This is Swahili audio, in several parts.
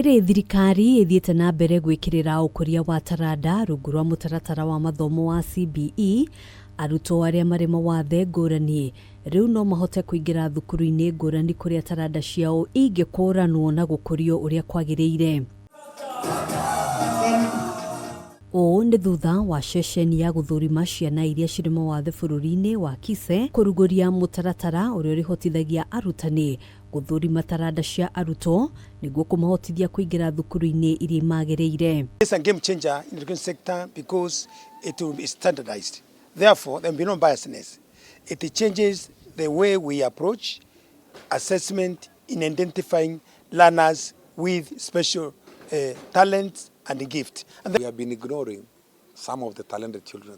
Riri thirikari ithiete na mbere gwikirira ukuria wa taranda rungu rwa mutaratara wa mathomo wa CBE, arutwo aria mari mawathe ngurani riu no mahote kuingira thukuru-ini ngurani kuria taranda ciao ingikuranwo na gukurio uria kwagiriire. Ni thutha wa Ceceni ya guthurima ciana iria ciri mawathe bururi-ini wa KISE kuruguria mutaratara uria urihotithagia arutani guthurima taranda cia arutwo niguo kumahotithia kuingira thukuru-ini iria imagiriire. It's a game changer in the education sector because it will be standardized. Therefore, there will be no biasness. It changes the way we approach assessment in identifying learners with special talents and gift. And we have been ignoring some of the talented children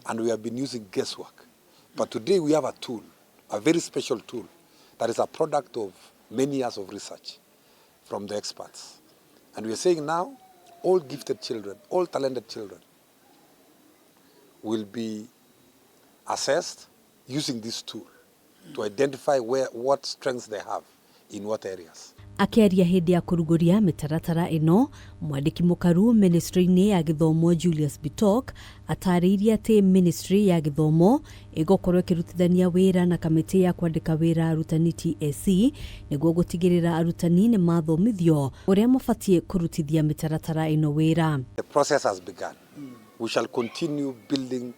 and we have been using guesswork. But today we have a tool, a very special tool, that is a product of many years of research from the experts. And we are saying now, all gifted children, all talented children will be assessed using this tool to identify what strengths they have in what areas. Akiaria hindi ya kuruguria mitaratara ino, mwandiki mukaru ministry-ini ya githomo Julius Bitok atariirie ati ministry ya githomo igokorwo ikirutithania wira na kamiti ya kwandika wira arutani TSC niguo gutigirira arutani ni mathomithio uria mabatie kurutithia mitaratara ino wira. The process has begun. We shall continue building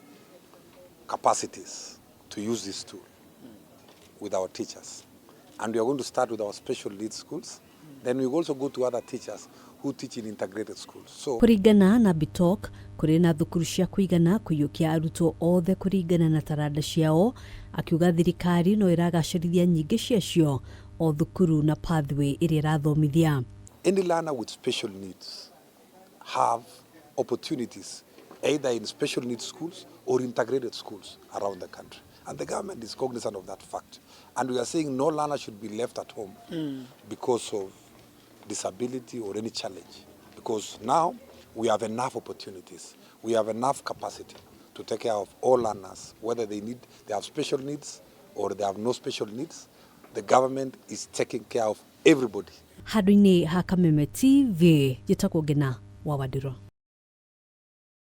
capacities to use this tool with our teachers. And we are going to start with our special needs schools. Then we will also go to other teachers who teach in integrated schools. So, kuringana na Bitok, kuri na thukuru cia kuigana kuyukia arutwo othe kuringana na taranda ciao, akiuga thirikari no iragacirithia nyingi ciacio o thukuru na pathway iria irathomithia. Any learner with special needs have opportunities either in special needs schools or integrated schools around the country. And the government is cognizant of that fact. And we are saying no learner should be left at home because of disability or any challenge. Because now we have enough opportunities. We have enough capacity to take care of all learners, whether they have special needs or they have no special needs. The government is taking care of everybody. Hadwini Hakameme TV, Jitako Gena, Wawadiro.